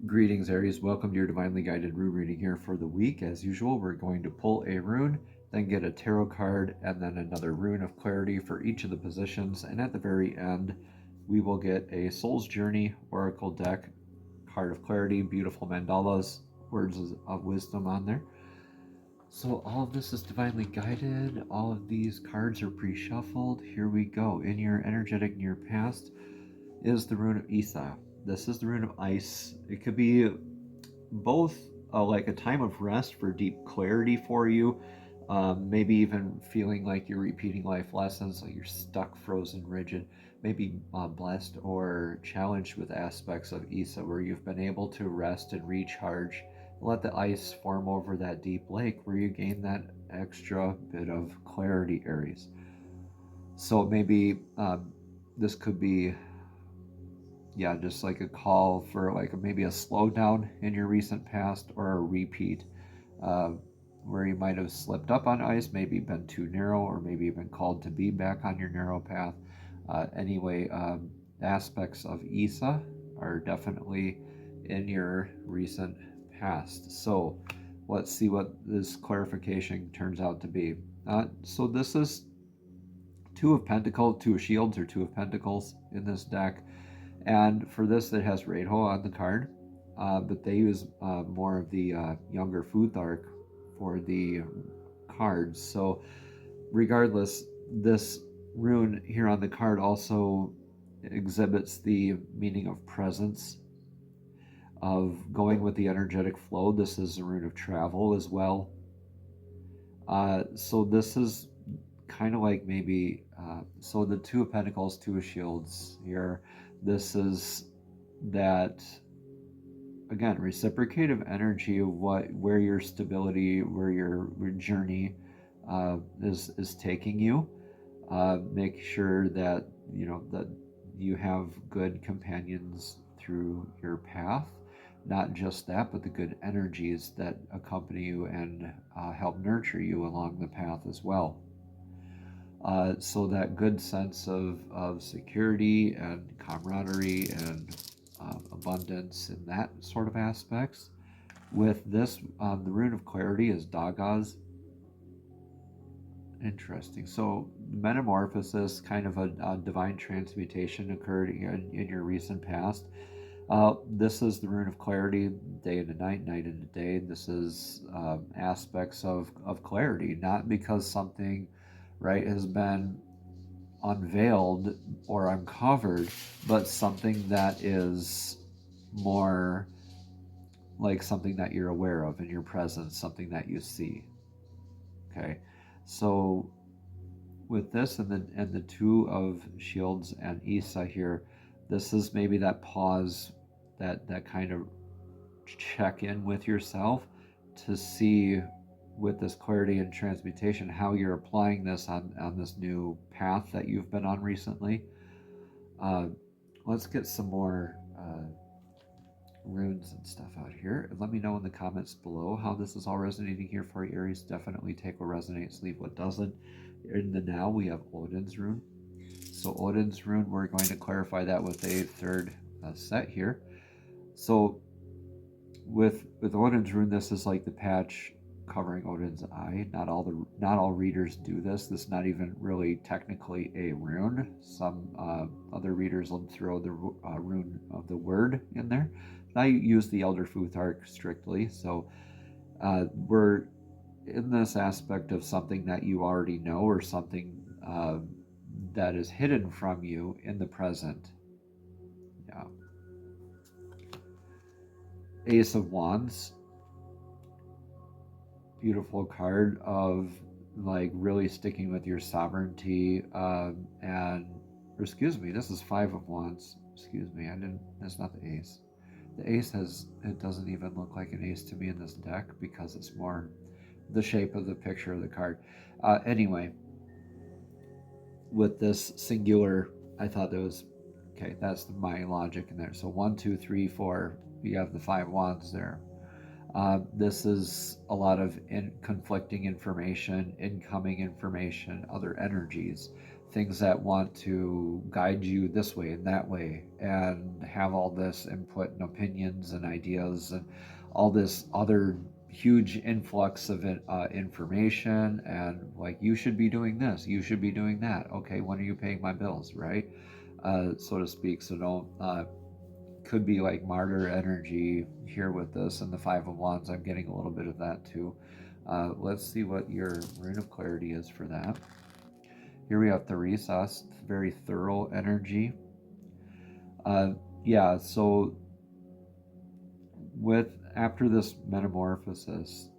Greetings, Aries. Welcome to your divinely guided rune reading here for the week. As usual, we're going to pull a rune, then get a tarot card, and then another rune of clarity for each of the positions. And at the very end, we will get a Soul's Journey Oracle deck, card of clarity, beautiful mandalas, words of wisdom on there. So all of this is divinely guided. All of these cards are pre-shuffled. Here we go. In your energetic near past is the rune of Isa. This is the rune of ice. It could be both like a time of rest for deep clarity for you, maybe even feeling like you're repeating life lessons, like you're stuck, frozen, rigid, maybe blessed or challenged with aspects of Isa where you've been able to rest and recharge, let the ice form over that deep lake where you gain that extra bit of clarity, Aries. So maybe this could be just like a call for like maybe a slowdown in your recent past or a repeat, where you might have slipped up on ice, maybe been too narrow, or maybe been called to be back on your narrow path. Anyway, aspects of Isa are definitely in your recent past. So let's see what this clarification turns out to be. So this is Two of Pentacles, Two of Shields, or Two of Pentacles in this deck. And for this, it has Reiho on the card, but they use more of the younger Futhark for the cards. So regardless, this rune here on the card also exhibits the meaning of presence, of going with the energetic flow. This is a rune of travel as well. So this is kind of like maybe, so the Two of Pentacles, Two of Shields here, this is that, again, reciprocative energy of where your stability, where your journey is taking you. Make sure that that you have good companions through your path. Not just that, but the good energies that accompany you and help nurture you along the path as well. So that good sense of security and camaraderie and abundance and that sort of aspects. With this, the rune of clarity is Dagaz. Interesting. So metamorphosis, kind of a divine transmutation occurred in your recent past. This is the rune of clarity, day into night, night into day. This is aspects of clarity, not because something has been unveiled or uncovered, but something that is more like something that you're aware of in your presence, something that you see. Okay, so with this and the Two of Shields and Isa here, this is maybe that pause, that kind of check in with yourself to see, with this clarity and transmutation, how you're applying this on this new path that you've been on recently. Let's get some more runes and stuff out here. Let me know in the comments below how this is all resonating here for you, Aries. Definitely take what resonates, leave what doesn't. In the now, we have Odin's rune. So Odin's rune, we're going to clarify that with a third set here. So with Odin's rune, this is like the patch covering Odin's eye. Not all readers do this. This is not even really technically a rune. Some other readers will throw the rune of the word in there. I use the Elder Futhark strictly. So we're in this aspect of something that you already know, or something that is hidden from you in the present. Yeah. Ace of Wands. Beautiful card of like really sticking with your sovereignty, excuse me, this is Five of Wands. Excuse me, that's not the ace. The ace it doesn't even look like an ace to me in this deck because it's more the shape of the picture of the card. Anyway, with this singular, I thought that was okay. That's my logic in there. So 1, 2, 3, 4. You have the Five Wands there. This is a lot of conflicting information, incoming information, other energies things that want to guide you this way and that way, and have all this input and opinions and ideas and all this other huge influx of information, and like, you should be doing this, you should be doing that. Okay, when are you paying my bills, right? So to speak. So don't could be like martyr energy here with this, and the Five of Wands. I'm getting a little bit of that too. Let's see what your rune of clarity is for that. Here we have Theresis, very thorough energy. Yeah, so with after this metamorphosis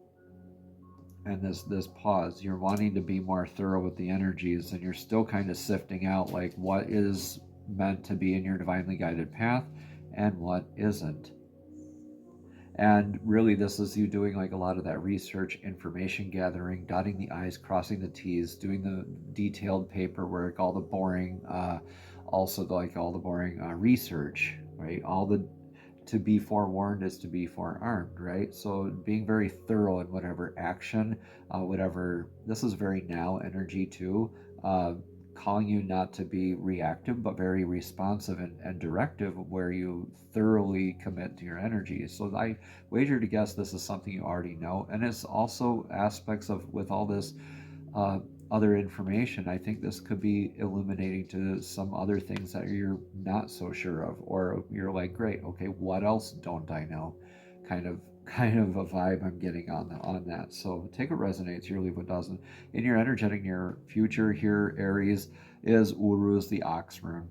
and this pause, you're wanting to be more thorough with the energies, and you're still kind of sifting out like what is meant to be in your divinely guided path and what isn't. And really, this is you doing like a lot of that research, information gathering, dotting the I's, crossing the T's, doing the detailed paperwork, all the boring, also like all the boring research, right? All the to be forewarned is to be forearmed, right? So being very thorough in whatever action, whatever, this is very now energy too, calling you not to be reactive, but very responsive and directive, where you thoroughly commit to your energy. So I wager to guess this is something you already know. And it's also aspects of, with all this other information, I think this could be illuminating to some other things that you're not so sure of, or you're like, great, okay, what else don't I know? Kind of a vibe I'm getting on that. So take what resonates here, leave what doesn't. In your energetic near future here, Aries, is Uruz, the ox rune.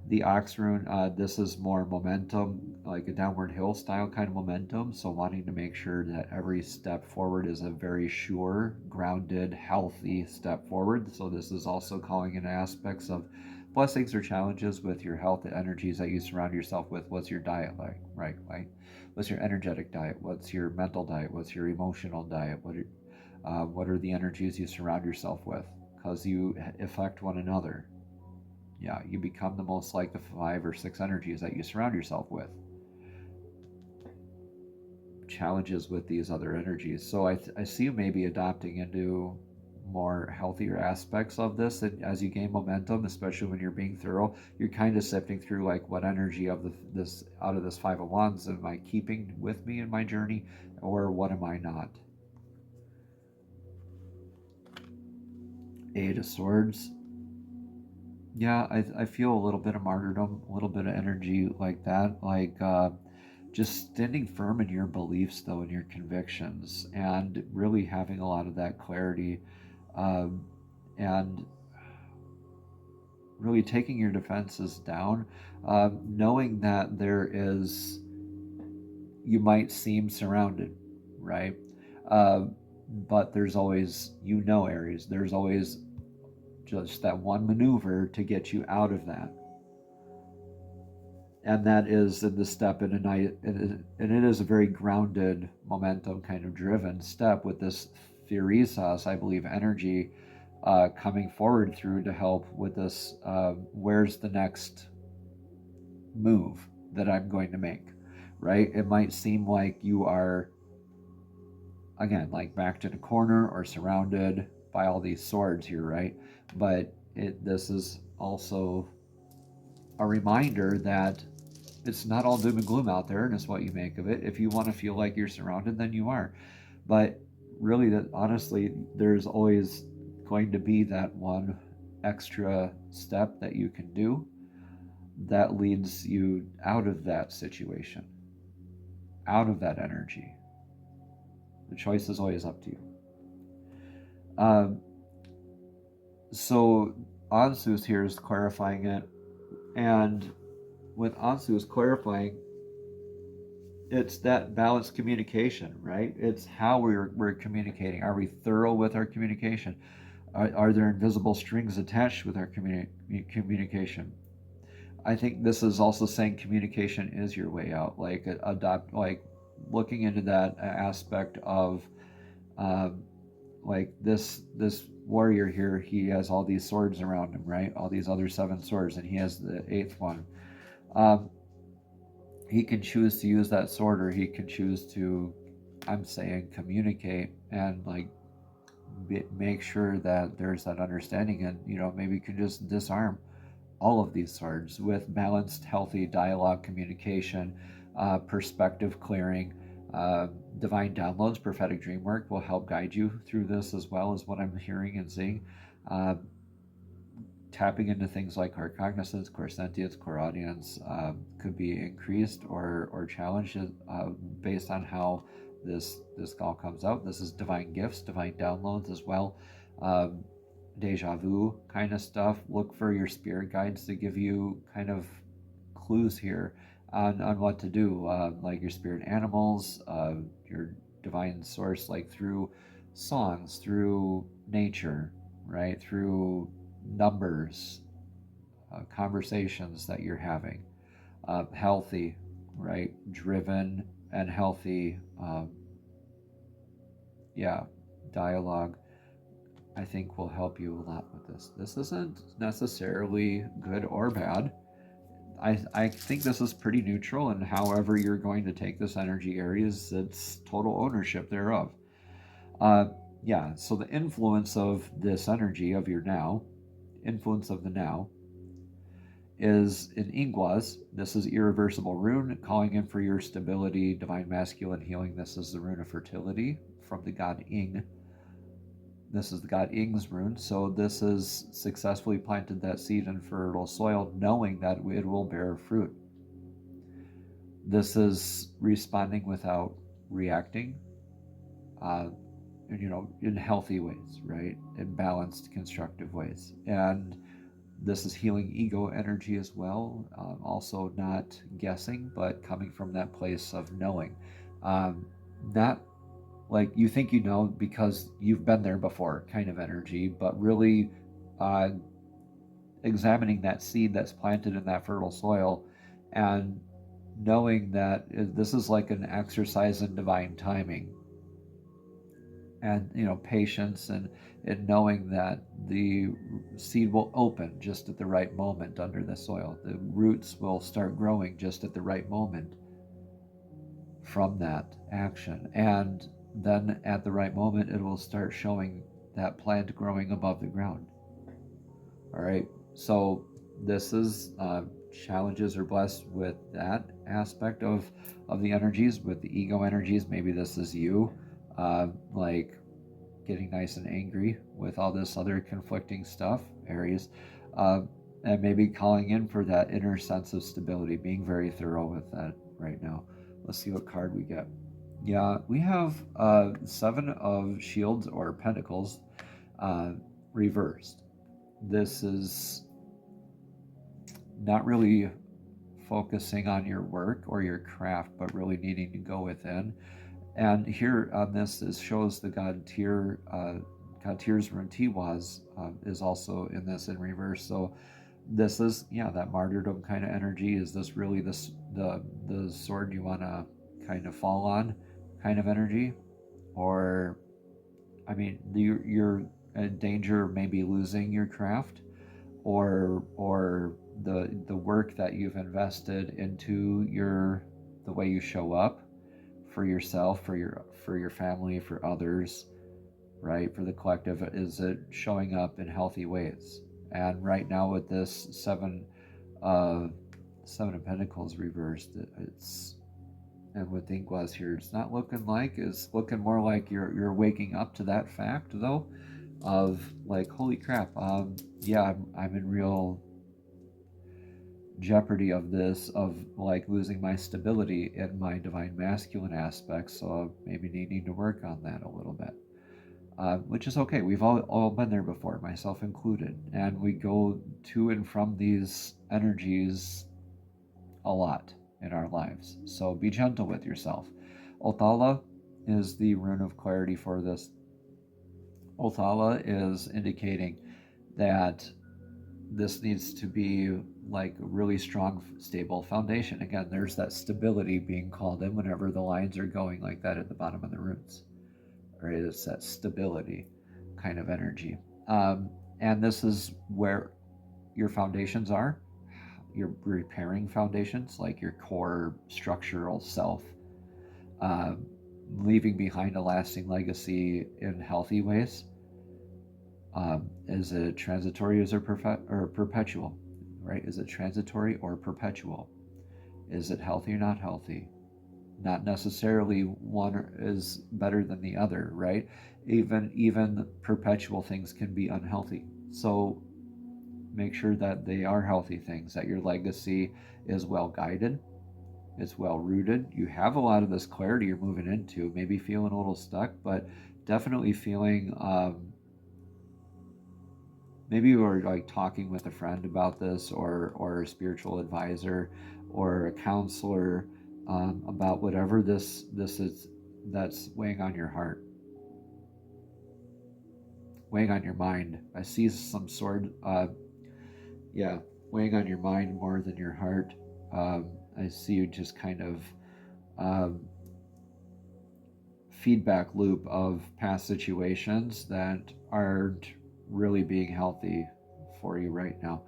The ox rune, this is more momentum, like a downward hill style kind of momentum. So wanting to make sure that every step forward is a very sure, grounded, healthy step forward. So this is also calling in aspects of blessings or challenges with your health, the energies that you surround yourself with. What's your diet like, right? Like, what's your energetic diet? What's your mental diet? What's your emotional diet? What are the energies you surround yourself with? Because you affect one another. Yeah, you become the most like the 5 or 6 energies that you surround yourself with. Challenges with these other energies. So I see you maybe adopting into more healthier aspects of this, and as you gain momentum, especially when you're being thorough, you're kind of sifting through like, what energy of this out of this 5 of Wands am I keeping with me in my journey, or what am I not? 8 of Swords. Yeah, I feel a little bit of martyrdom, a little bit of energy like that, like just standing firm in your beliefs, though, in your convictions, and really having a lot of that clarity, and really taking your defenses down, knowing that you might seem surrounded, right? But there's always, Aries, there's always just that one maneuver to get you out of that. And that is in the step in a night, and it is a very grounded, momentum kind of driven step with this Theresis, I believe, energy coming forward through to help with this. Where's the next move that I'm going to make, right? It might seem like you are, again, like backed in a corner or surrounded by all these swords here, right? But this is also a reminder that it's not all doom and gloom out there, and it's what you make of it. If you want to feel like you're surrounded, then you are. But really, that honestly, there's always going to be that one extra step that you can do that leads you out of that situation, out of that energy. The choice is always up to you. So Ansu's here is clarifying it, and with Ansu's clarifying, it's that balanced communication, right? It's how we're communicating. Are we thorough with our communication? Are there invisible strings attached with our communication? I think this is also saying communication is your way out. Like looking into that aspect of, like this warrior here. He has all these swords around him, right? All these other 7 swords, and he has the 8th one. He can choose to use that sword, or he can choose to, I'm saying, communicate and like make sure that there's that understanding, and maybe you can just disarm all of these swords with balanced, healthy dialogue, communication, perspective clearing. Divine downloads, prophetic dream work will help guide you through this, as well as what I'm hearing and seeing. Tapping into things like core cognizance, core sentience, core audience could be increased or challenged based on how this all comes out. This is divine gifts, divine downloads as well. Deja vu kind of stuff. Look for your spirit guides to give you kind of clues here on what to do, like your spirit animals, your divine source, like through songs, through nature, right? Through numbers, conversations that you're having, healthy, right? Driven and healthy, dialogue, I think will help you a lot with this. This isn't necessarily good or bad. I think this is pretty neutral, and however you're going to take this energy, Aries, it's total ownership thereof. So the influence of this energy of your now, influence of the now, is in Ingwas. This is irreversible rune, calling in for your stability, divine masculine healing. This is the rune of fertility from the god Ing. This is the god Ing's rune. So this is successfully planted that seed in fertile soil, knowing that it will bear fruit. This is responding without reacting, in healthy ways, right? In balanced, constructive ways. And this is healing ego energy as well. Also not guessing, but coming from that place of knowing. Not like you think you know because you've been there before kind of energy, but really examining that seed that's planted in that fertile soil and knowing that this is like an exercise in divine timing, and patience, and knowing that the seed will open just at the right moment under the soil. The roots will start growing just at the right moment from that action, and then at the right moment it will start showing that plant growing above the ground. All right, so this is challenges are blessed with that aspect of the energies, with the ego energies. Maybe this is you, like getting nice and angry with all this other conflicting stuff, Aries, and maybe calling in for that inner sense of stability, being very thorough with that right now. Let's see what card we get. Yeah, we have 7 of Shields or Pentacles reversed. This is not really focusing on your work or your craft, but really needing to go within. And here on this shows the god Tyr, god Tyr's rune Tiwaz is also in this in reverse. So this is that martyrdom kind of energy. Is this really the sword you want to kind of fall on kind of energy? Or you're in danger of maybe losing your craft, or the work that you've invested into the way you show up for yourself, for your family, for others, right? For the collective, is it showing up in healthy ways? And right now with this 7 of Pentacles reversed, and with Ingwas here, it's not looking like, it's looking more like you're waking up to that fact though, of like, holy crap, I'm in real jeopardy of this, of like losing my stability in my divine masculine aspects, so maybe needing to work on that a little bit, which is okay. We've all been there before, myself included, and we go to and from these energies a lot in our lives, so be gentle with yourself. Othala is the rune of clarity for this. Othala is indicating that this needs to be like a really strong, stable foundation. Again, there's that stability being called in whenever the lines are going like that at the bottom of the runes. Right? It's that stability kind of energy. And this is where your foundations are. You're repairing foundations, like your core structural self, leaving behind a lasting legacy in healthy ways. Is it transitory or perpetual, right? Is it transitory or perpetual? Is it healthy or not healthy? Not necessarily one is better than the other, right? Even perpetual things can be unhealthy. So make sure that they are healthy things, that your legacy is well guided, it's well rooted. You have a lot of this clarity you're moving into, maybe feeling a little stuck, but definitely feeling maybe you were like talking with a friend about this, or a spiritual advisor or a counselor, about whatever this is that's weighing on your heart, weighing on your mind. I see some sort yeah, weighing on your mind more than your heart. I see you just kind of um, feedback loop of past situations that aren't really being healthy for you right now.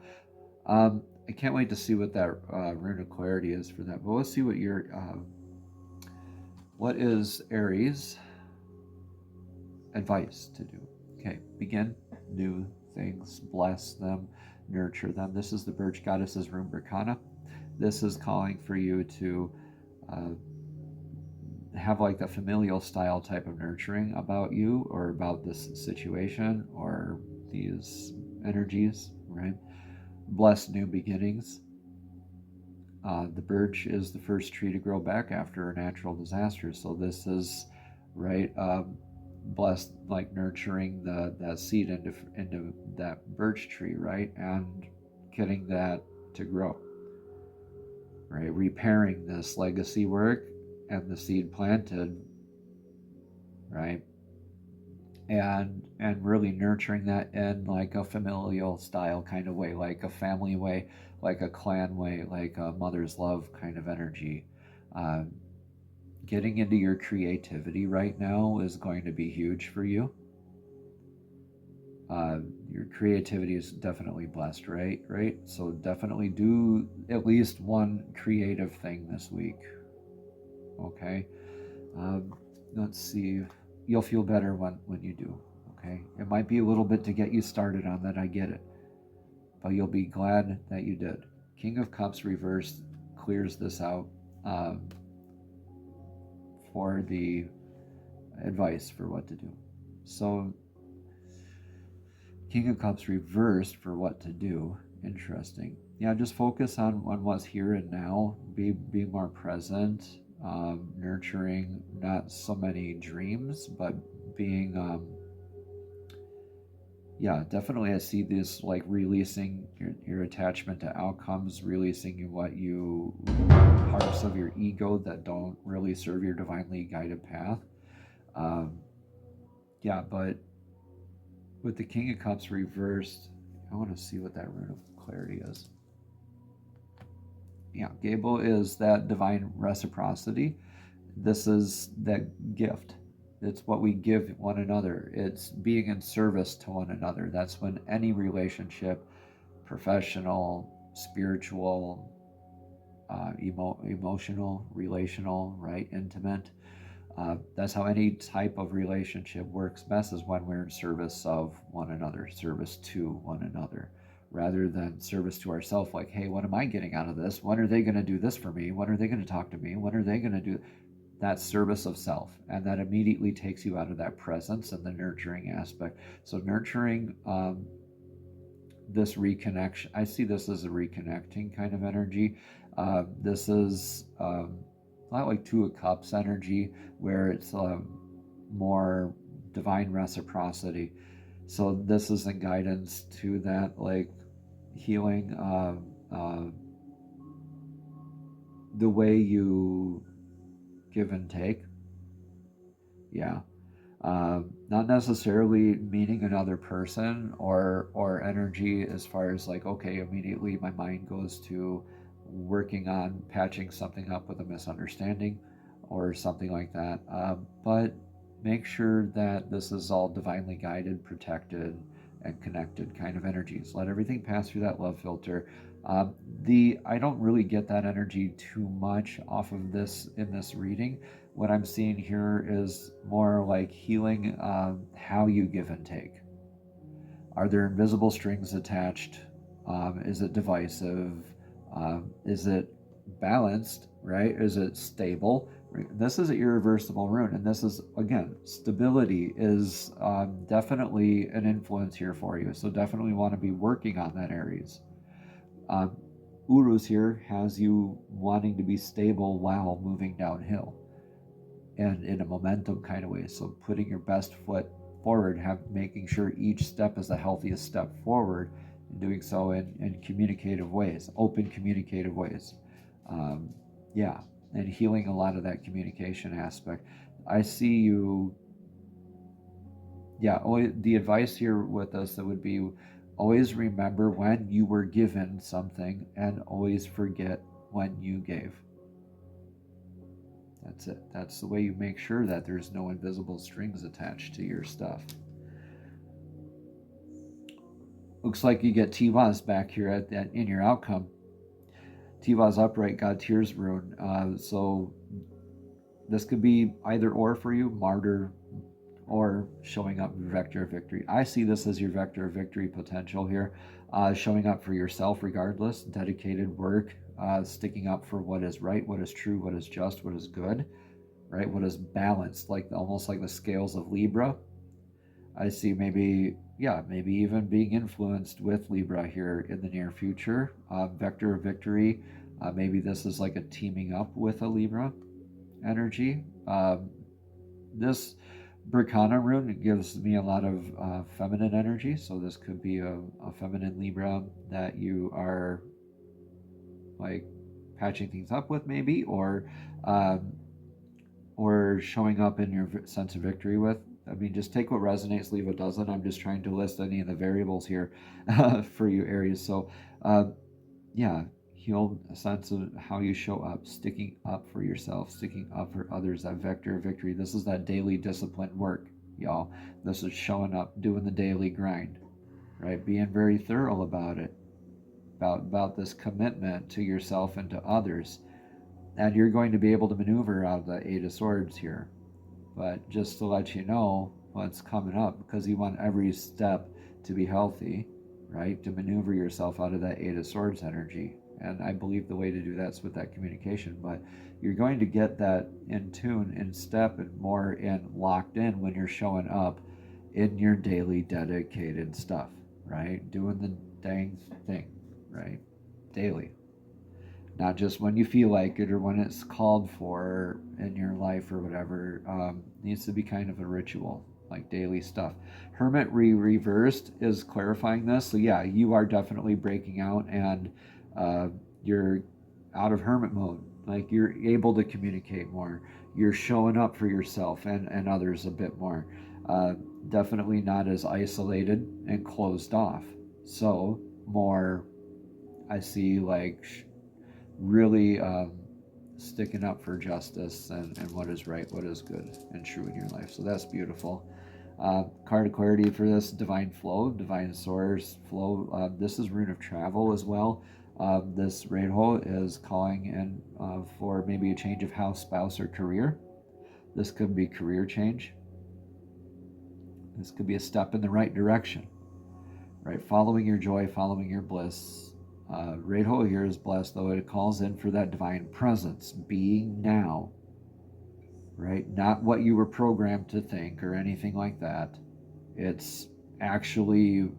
I can't wait to see what that rune of clarity is for that. But let's see what your what is Aries advice to do. Okay, begin new things, bless them, nurture them. This is the Birch Goddess's rune Berkana. This is calling for you to have like a familial style type of nurturing about you, or about this situation, or these energies, right? Bless new beginnings. The birch is the first tree to grow back after a natural disaster. So this is, right, blessed, like nurturing that seed into that birch tree, right, and getting that to grow, right, repairing this legacy work and the seed planted, right, and really nurturing that in like a familial style kind of way, like a family way, like a clan way, like a mother's love kind of energy. Uh, Getting into your creativity right now is going to be huge for you. Your creativity is definitely blessed, right? Right. So definitely do at least one creative thing this week. Okay. Um, let's see. You'll feel better when you do. Okay. It might be a little bit to get you started on that. I get it, but you'll be glad that you did. King of Cups reversed clears this out for the advice for what to do. So King of Cups reversed for what to do. Interesting. Yeah, just focus on what's here and now. Be more present, nurturing not so many dreams, but being yeah, definitely I see this like releasing your attachment to outcomes, releasing parts of your ego that don't really serve your divinely guided path. Yeah, but with the King of Cups reversed, I want to see what that rune of clarity is. Yeah, Gable is that divine reciprocity. This is that gift. It's what we give one another. It's being in service to one another. That's when any relationship, professional, spiritual, emotional, relational, right, intimate, that's how any type of relationship works best, is when we're in service of one another, service to one another, rather than service to ourselves. Like, hey, what am I getting out of this? When are they going to do this for me? When are they going to talk to me? When are they going to do that? Service of self? And that immediately takes you out of that presence and the nurturing aspect. So nurturing this reconnection, I see this as a reconnecting kind of energy. This is not like Two of Cups energy, where it's more divine reciprocity. So this is in guidance to that, like healing, the way you give and take. Yeah. Not necessarily meaning another person or energy, as far as like, okay, immediately my mind goes to working on patching something up with a misunderstanding or something like that. But make sure that this is all divinely guided, protected, and connected kind of energies. Let everything pass through that love filter. I don't really get that energy too much off of this in this reading. What I'm seeing here is more like healing how you give and take. Are there invisible strings attached? Is it divisive? Is it balanced, right? Is it stable? This is an irreversible rune, and this is, again, stability is definitely an influence here for you. So definitely want to be working on that, Aries. Uruz here has you wanting to be stable while moving downhill, and in a momentum kind of way. So putting your best foot forward, making sure each step is the healthiest step forward, and doing so in communicative ways, open communicative ways. Yeah, and healing a lot of that communication aspect. I see you. Yeah, the advice here with us that would be, always remember when you were given something, and always forget when you gave. That's it. That's the way you make sure that there's no invisible strings attached to your stuff. Looks like you get Tiwaz back here in your outcome. Tiwaz upright, God tears rune. So this could be either or for you, martyr or showing up vector of victory. I see this as your vector of victory potential here. Showing up for yourself regardless, dedicated work, sticking up for what is right, what is true, what is just, what is good, right? What is balanced, like almost like the scales of Libra. I see maybe even being influenced with Libra here in the near future. Vector of victory, maybe this is like a teaming up with a Libra energy. This Bricana rune gives me a lot of feminine energy, so this could be a feminine Libra that you are like patching things up with, maybe, or showing up in your sense of victory with. I mean, just take what resonates, leave what doesn't. I'm just trying to list any of the variables here for you, Aries. So, yeah, healed sense of how you show up, sticking up for yourself, sticking up for others, that vector of victory. This is that daily disciplined work, y'all. This is showing up, doing the daily grind, right? Being very thorough about it, about this commitment to yourself and to others. And you're going to be able to maneuver out of the Eight of Swords here. But just to let you know what's coming up, because you want every step to be healthy, right? To maneuver yourself out of that Eight of Swords energy. And I believe the way to do that's with that communication. But you're going to get that in tune, in step, and more in locked in when you're showing up in your daily dedicated stuff, right? Doing the dang thing, right? Daily. Not just when you feel like it or when it's called for in your life or whatever. Needs to be kind of a ritual, like daily stuff. Hermit reversed is clarifying this. So yeah, you are definitely breaking out, and you're out of hermit mode. Like, you're able to communicate more. You're showing up for yourself and others a bit more. Definitely not as isolated and closed off. So more, I see, like really sticking up for justice and what is right, what is good and true in your life. So that's beautiful. Card of clarity for this, divine flow, divine source flow. This is rune of travel as well. This Reinho is calling in for maybe a change of house, spouse, or career. This could be career change. This could be a step in the right direction, right? Following your joy, following your bliss. Reinho here is blessed, though it calls in for that divine presence, being now, right? Not what you were programmed to think or anything like that. It's actually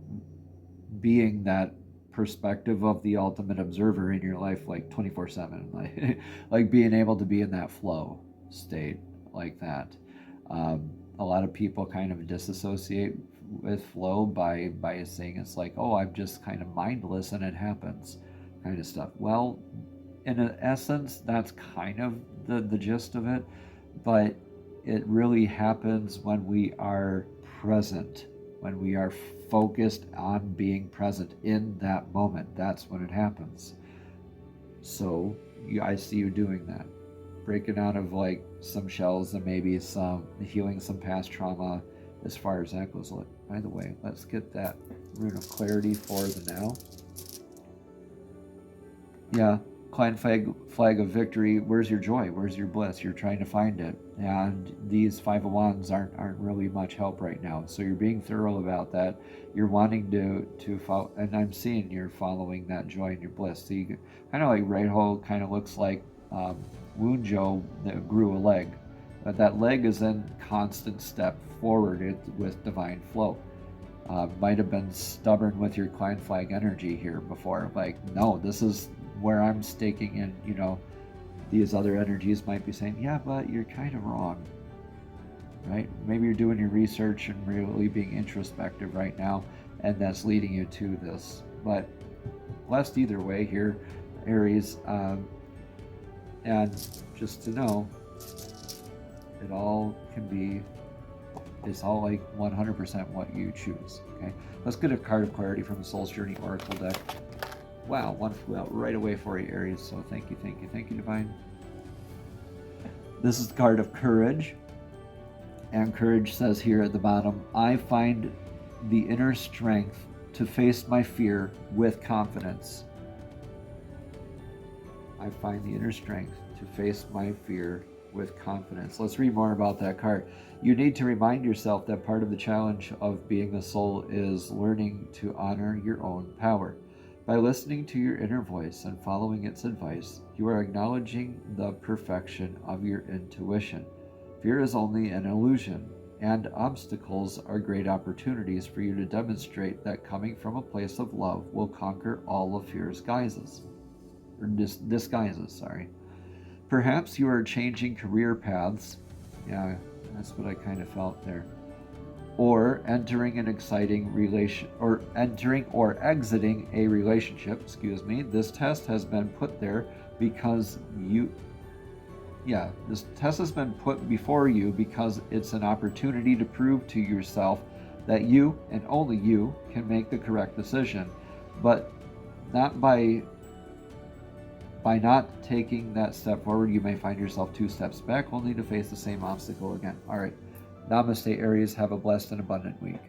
being that perspective of the ultimate observer in your life, like 24/7, like being able to be in that flow state like that. A lot of people kind of disassociate with flow by saying it's like, oh, I'm just kind of mindless and it happens kind of stuff. Well, in essence, that's kind of the gist of it, but it really happens when we are present, when we are focused on being present in that moment. That's when it happens. So I see you doing that, breaking out of like some shells and maybe some healing some past trauma as far as that goes. By the way, let's get that rune of clarity for the now. Yeah, Klein flag of victory. Where's your joy? Where's your bliss? You're trying to find it. And these Five of Wands aren't really much help right now. So you're being thorough about that. You're wanting to follow, and I'm seeing you're following that joy and your bliss. So you kind of like right hole kind of looks like Wound Joe that grew a leg. But that leg is in constant step forward with divine flow. Might have been stubborn with your Klein flag energy here before. Like, no, this is where I'm staking in. You know, these other energies might be saying, yeah, but you're kind of wrong, right? Maybe you're doing your research and really being introspective right now, and that's leading you to this. But blessed either way here, Aries. And just to know, it all can be, it's all like 100% what you choose. Okay, let's get a card of clarity from the Soul's Journey Oracle deck. Wow, one flew out right away for you, Aries. So thank you, Divine. This is the card of courage. And courage says here at the bottom, I find the inner strength to face my fear with confidence. I find the inner strength to face my fear with confidence. Let's read more about that card. You need to remind yourself that part of the challenge of being a soul is learning to honor your own power. By listening to your inner voice and following its advice, you are acknowledging the perfection of your intuition. Fear is only an illusion, and obstacles are great opportunities for you to demonstrate that coming from a place of love will conquer all of fear's disguises. Perhaps you are changing career paths. Yeah, that's what I kind of felt there. Or entering an exciting relation, or entering or exiting a relationship, This test has been put there because this test has been put before you because it's an opportunity to prove to yourself that you and only you can make the correct decision, but not by not taking that step forward, you may find yourself 2 steps back, only to face the same obstacle again. All right. Namaste, Aries. Have a blessed and abundant week.